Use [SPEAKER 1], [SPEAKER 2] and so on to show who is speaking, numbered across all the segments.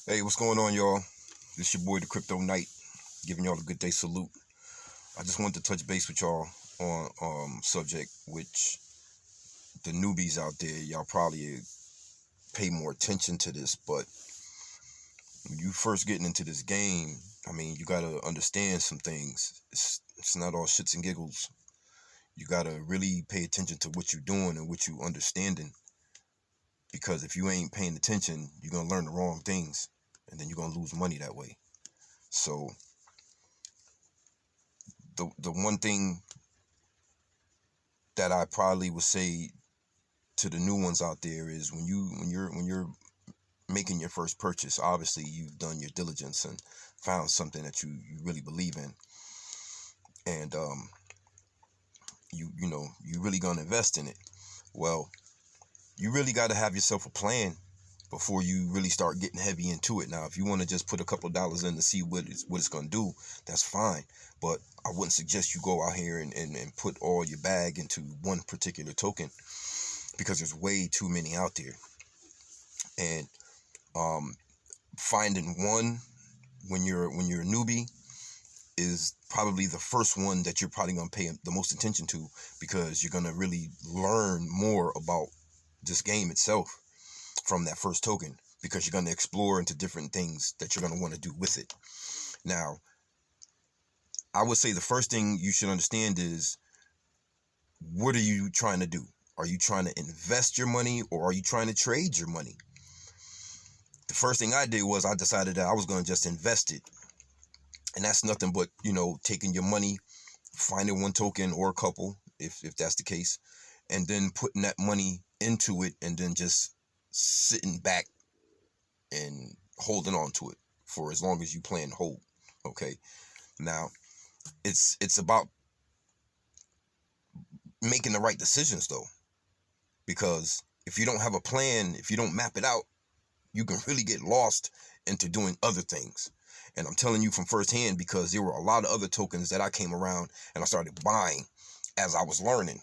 [SPEAKER 1] Hey, what's going on, y'all? This your boy, the Crypto Knight, giving y'all a good day salute. I just wanted to touch base with y'all on subject which the newbies out there, y'all probably pay more attention to this, but when you first getting into this game, I mean, you gotta understand some things. It's not all shits and giggles. You gotta really pay attention to what you're doing and what you understanding, because if you ain't paying attention, you're gonna learn the wrong things, and then you're gonna lose money that way. So the one thing that I probably would say to the new ones out there is when you're making your first purchase, obviously you've done your diligence and found something that you really believe in, and you really gonna invest in it. Well, you really got to have yourself a plan before you really start getting heavy into it. Now, if you want to just put a couple of dollars in to see what it's gonna do, that's fine. But I wouldn't suggest you go out here and put all your bag into one particular token, because there's way too many out there. And um, finding one when you're a newbie is probably the first one that you're probably going to pay the most attention to, because you're going to really learn more about this game itself from that first token, because you're going to explore into different things that you're going to want to do with it. Now, I would say the first thing you should understand is, what are you trying to do? Are you trying to invest your money, or are you trying to trade your money? The first thing I did was I decided that I was going to just invest it. And that's nothing but, taking your money, finding one token or a couple, if that's the case, and then putting that money into it, and then just sitting back and holding on to it for as long as you plan to hold. Okay. Now, it's about making the right decisions though, because if you don't have a plan, if you don't map it out, you can really get lost into doing other things. And I'm telling you from firsthand, because there were a lot of other tokens that I came around and I started buying as I was learning.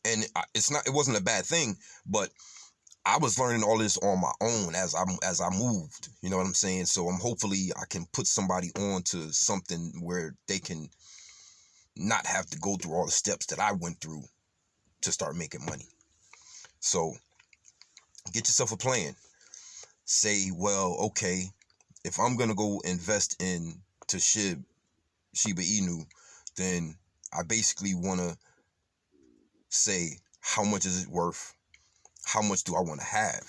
[SPEAKER 1] And it wasn't a bad thing, but I was learning all this on my own as I moved. You know what I'm saying? So hopefully I can put somebody on to something where they can not have to go through all the steps that I went through to start making money. So get yourself a plan. Say, well, okay, if I'm gonna go invest in to Shiba Inu, then I basically want to say, how much is it worth? How much do I want to have?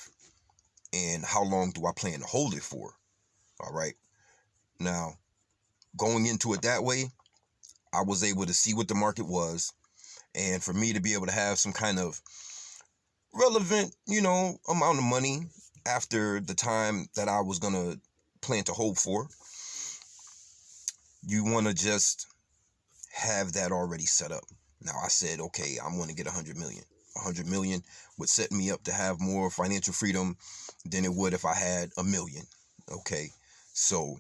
[SPEAKER 1] And how long do I plan to hold it for? All right. Now, going into it that way, I was able to see what the market was. And for me to be able to have some kind of relevant, amount of money after the time that I was going to plan to hold for, you want to just have that already set up. Now, I said, okay, I'm going to get 100 million. 100 million would set me up to have more financial freedom than it would if I had a million. Okay. So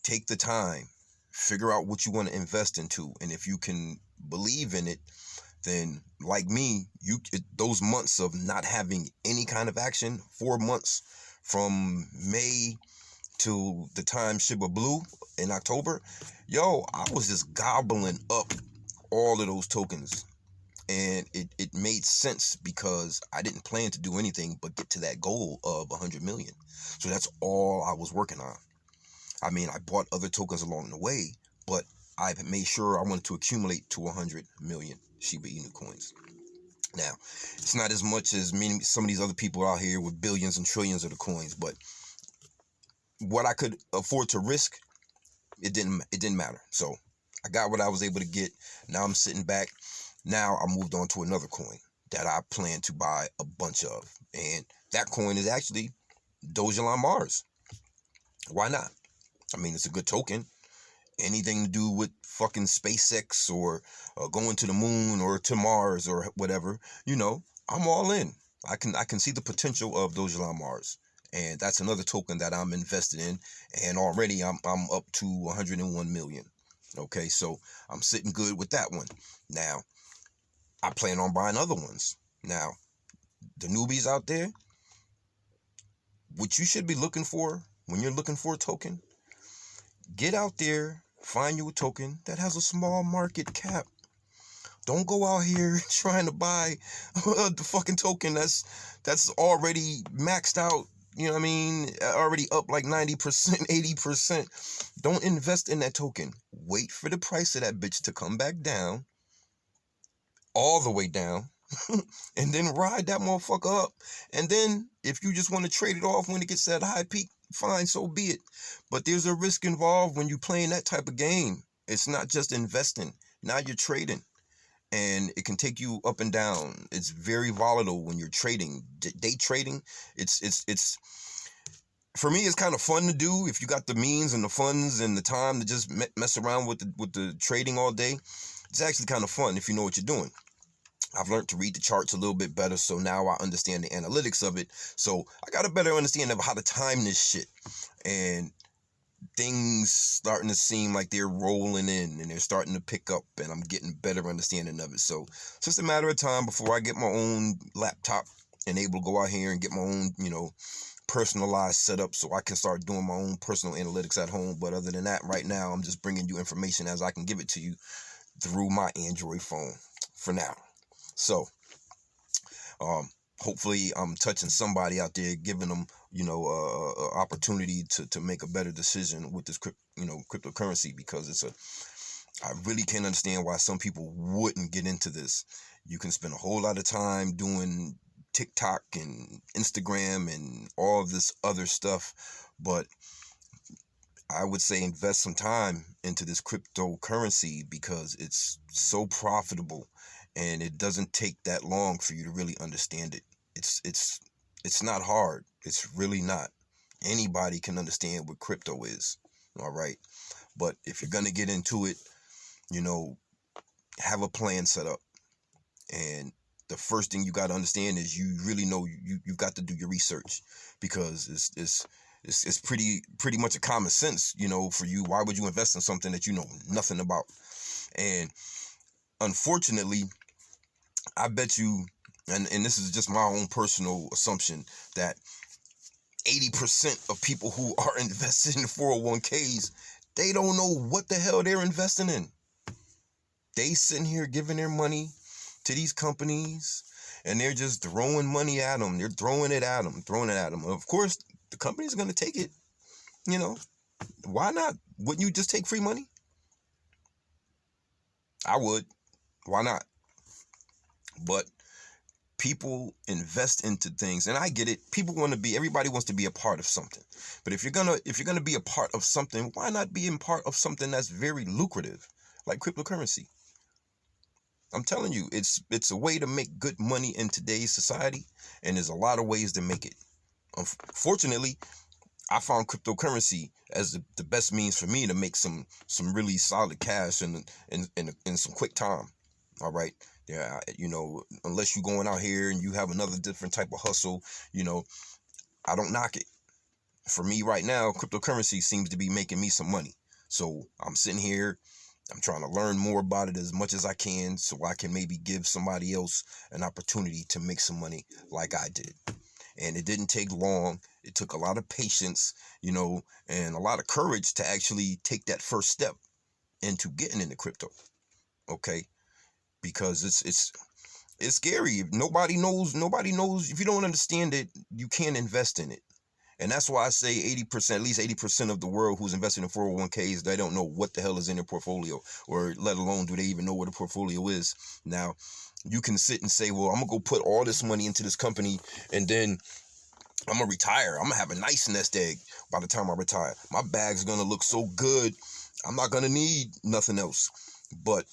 [SPEAKER 1] take the time, figure out what you want to invest into. And if you can believe in it, then like me, those months of not having any kind of action, 4 months from May to the time Shiba Blue in October, I was just gobbling up all of those tokens. And it made sense, because I didn't plan to do anything but get to that goal of 100 million. So that's all I was working on. I mean, I bought other tokens along the way, but I made sure I wanted to accumulate to 100 million Shiba Inu coins. Now, it's not as much as some of these other people out here with billions and trillions of the coins, but what I could afford to risk, it didn't matter. So I got what I was able to get. Now I'm sitting back. Now I moved on to another coin that I plan to buy a bunch of, and that coin is actually Dogecoin Mars. Why not? I mean, it's a good token. Anything to do with fucking SpaceX, or going to the moon or to Mars or whatever, I'm all in. I can see the potential of Dogecoin Mars, and that's another token that I'm invested in, and already I'm up to 101 million. Okay, so I'm sitting good with that one. Now I plan on buying other ones. Now, the newbies out there, what you should be looking for when you're looking for a token, get out there, find you a token that has a small market cap. Don't go out here trying to buy the fucking token that's already maxed out. You know what I mean? Already up like 90%, 80%. Don't invest in that token. Wait for the price of that bitch to come back down, all the way down, and then ride that motherfucker up. And then if you just want to trade it off when it gets to that high peak, fine, so be it. But there's a risk involved when you're playing that type of game. It's not just investing. Now you're trading. And it can take you up and down. It's very volatile when you're trading. Day trading, it's for me, it's kind of fun to do if you got the means and the funds and the time to just mess around with the trading all day. It's actually kind of fun if you know what you're doing. I've learned to read the charts a little bit better, so now I understand the analytics of it. So I got a better understanding of how to time this shit. And things starting to seem like they're rolling in and they're starting to pick up, and I'm getting better understanding of it. So it's just a matter of time before I get my own laptop and able to go out here and get my own, personalized setup so I can start doing my own personal analytics at home. But other than that, right now, I'm just bringing you information as I can give it to you through my Android phone for now. So, hopefully I'm touching somebody out there, giving them, opportunity to make a better decision with this, cryptocurrency, because I really can't understand why some people wouldn't get into this. You can spend a whole lot of time doing TikTok and Instagram and all of this other stuff, but I would say invest some time into this cryptocurrency because it's so profitable and it doesn't take that long for you to really understand it. It's not hard. It's really not. Anybody can understand what crypto is. All right. But if you're going to get into it, have a plan set up. And the first thing you got to understand is you really know you've got to do your research, because it's pretty much a common sense, for you. Why would you invest in something that you know nothing about? And unfortunately, I bet you, and this is just my own personal assumption, that 80% of people who are invested in 401ks, they don't know what the hell they're investing in. They sitting here giving their money to these companies, and they're just throwing money at them. They're throwing it at them. Of course, the company's going to take it. Why not? Wouldn't you just take free money? I would. Why not? But people invest into things, and I get it. Everybody wants to be a part of something. But if you're gonna be a part of something, why not be in part of something that's very lucrative, like cryptocurrency? I'm telling you, it's a way to make good money in today's society, and there's a lot of ways to make it. Unfortunately, I found cryptocurrency as the best means for me to make some really solid cash in some quick time. All right. Yeah, unless you're going out here and you have another different type of hustle, I don't knock it. For me right now, cryptocurrency seems to be making me some money. So I'm sitting here, I'm trying to learn more about it as much as I can so I can maybe give somebody else an opportunity to make some money like I did. And it didn't take long. It took a lot of patience, and a lot of courage to actually take that first step into getting into crypto. Okay. Because it's scary. Nobody knows. If you don't understand it, you can't invest in it. And that's why I say 80%, at least 80% of the world who's invested in 401ks, they don't know what the hell is in their portfolio, or let alone do they even know what a portfolio is. Now, you can sit and say, well, I'm going to go put all this money into this company, and then I'm going to retire. I'm going to have a nice nest egg by the time I retire. My bag's going to look so good, I'm not going to need nothing else. But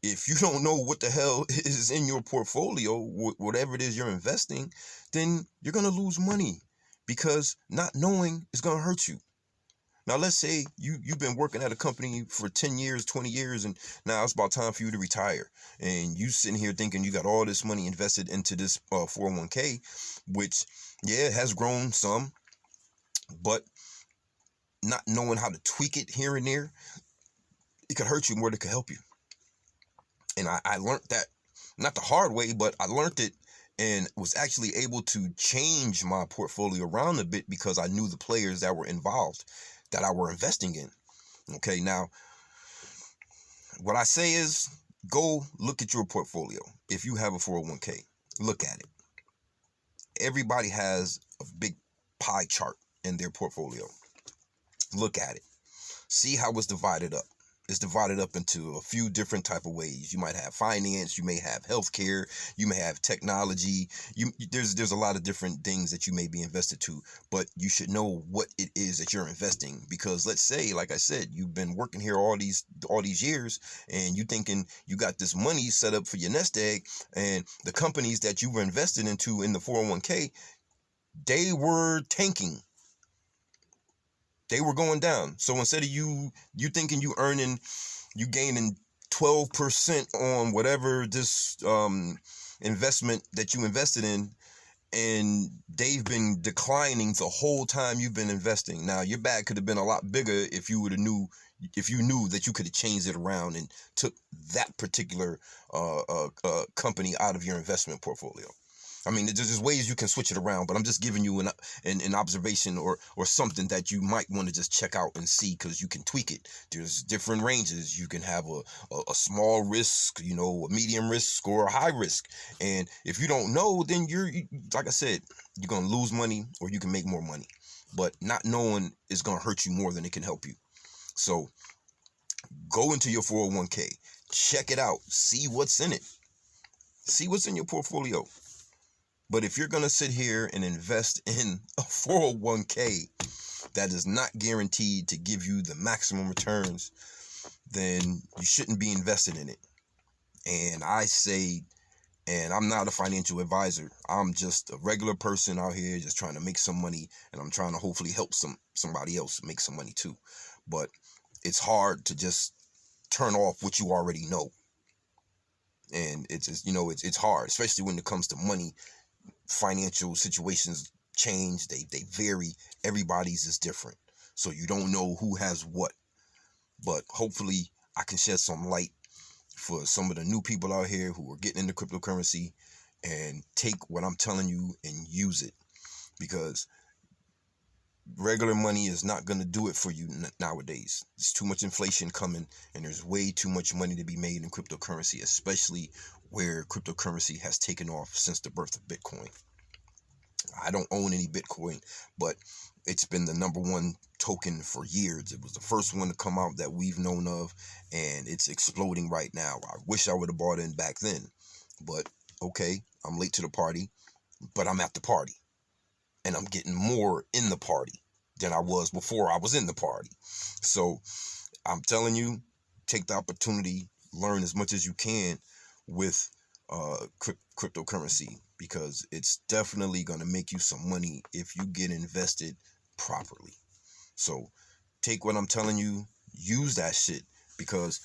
[SPEAKER 1] if you don't know what the hell is in your portfolio, whatever it is you're investing, then you're going to lose money, because not knowing is going to hurt you. Now, let's say you've been working at a company for 10 years, 20 years, and now it's about time for you to retire. And you sitting here thinking you got all this money invested into this 401k, which, yeah, it has grown some, but not knowing how to tweak it here and there, it could hurt you more than it could help you. And I learned that, not the hard way, but I learned it and was actually able to change my portfolio around a bit because I knew the players that were involved that I were investing in. Okay, now what I say is go look at your portfolio. If you have a 401k, look at it. Everybody has a big pie chart in their portfolio. Look at it. See how it's divided up. It's divided up into a few different type of ways. You might have finance, you may have healthcare, you may have technology. There's a lot of different things that you may be invested to, but you should know what it is that you're investing, because let's say, like I said, you've been working here all these years, and you thinking you got this money set up for your nest egg, and the companies that you were invested into in the 401k, they were tanking. They were going down. So instead of you thinking you gaining 12% on whatever this investment that you invested in, and they've been declining the whole time you've been investing. Now your bag could have been a lot bigger if you knew that you could have changed it around and took that particular company out of your investment portfolio. I mean, there's ways you can switch it around, but I'm just giving you an observation or something that you might want to just check out and see, because you can tweak it. There's different ranges. You can have a small risk, a medium risk, or a high risk. And if you don't know, then like I said, you're going to lose money or you can make more money. But not knowing is going to hurt you more than it can help you. So go into your 401k, check it out, see what's in it, see what's in your portfolio. But if you're going to sit here and invest in a 401k that is not guaranteed to give you the maximum returns, then you shouldn't be invested in it. And I say, and I'm not a financial advisor, I'm just a regular person out here just trying to make some money, and I'm trying to hopefully help somebody else make some money too. But it's hard to just turn off what you already know. And it's hard, especially when it comes to money. Financial situations change, they vary, everybody's is different, so you don't know who has what. But hopefully I can shed some light for some of the new people out here who are getting into cryptocurrency, and take what I'm telling you and use it, because regular money is not going to do it for you nowadays. There's too much inflation coming, and there's way too much money to be made in cryptocurrency, especially where cryptocurrency has taken off since the birth of Bitcoin. I don't own any Bitcoin, but it's been the number one token for years. It was the first one to come out that we've known of, and it's exploding right now. I wish I would have bought in back then, but okay, I'm late to the party, but I'm at the party, and I'm getting more in the party than I was before I was in the party. So I'm telling you, take the opportunity, learn as much as you can with cryptocurrency, because it's definitely going to make you some money if you get invested properly. So take what I'm telling you, use that shit, because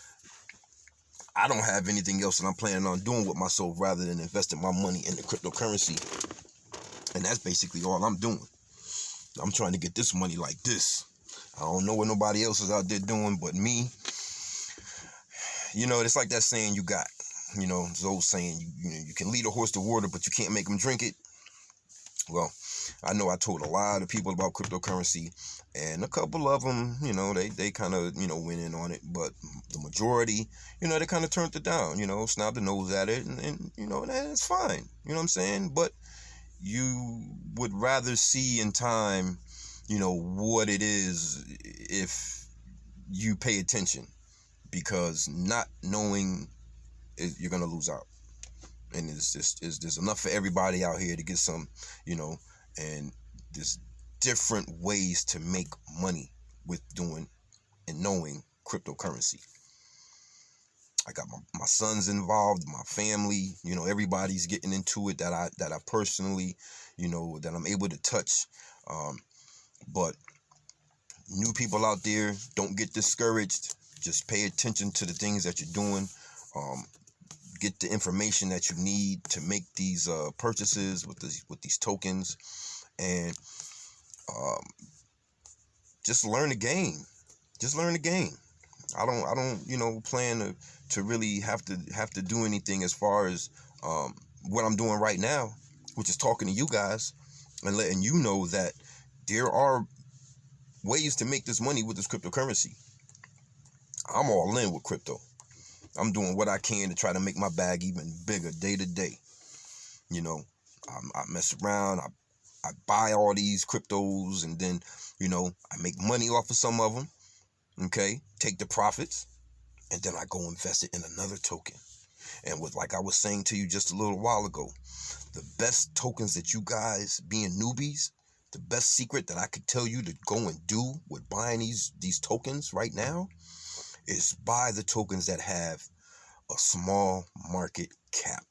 [SPEAKER 1] I don't have anything else that I'm planning on doing with myself rather than investing my money in the cryptocurrency. And that's basically all I'm doing. I'm trying to get this money like this. I don't know what nobody else is out there doing but me. It's like that saying you got. This old saying, you can lead a horse to water, but you can't make him drink it. Well, I know I told a lot of people about cryptocurrency, and a couple of them, they kind of, went in on it, but the majority, they kind of turned it down, snobbed the nose at it, and and it's fine, you know what I'm saying? But you would rather see in time, what it is if you pay attention, because not knowing, you're going to lose out. And there's enough for everybody out here to get some, and there's different ways to make money with doing and knowing cryptocurrency. I got my sons involved, my family, everybody's getting into it that I personally, that I'm able to touch. But new people out there, don't get discouraged. Just pay attention to the things that you're doing. Get the information that you need to make these purchases with these tokens, and just learn the game. Just learn the game. I don't plan to really have to do anything as far as what I'm doing right now, which is talking to you guys and letting you know that there are ways to make this money with this cryptocurrency. I'm all in with crypto. I'm doing what I can to try to make my bag even bigger day to day. You know, I mess around. I buy all these cryptos, and then, I make money off of some of them. Okay, take the profits, and then I go invest it in another token. And like I was saying to you just a little while ago, the best tokens that you guys, being newbies, the best secret that I could tell you to go and do with buying these tokens right now is buy the tokens that have a small market cap.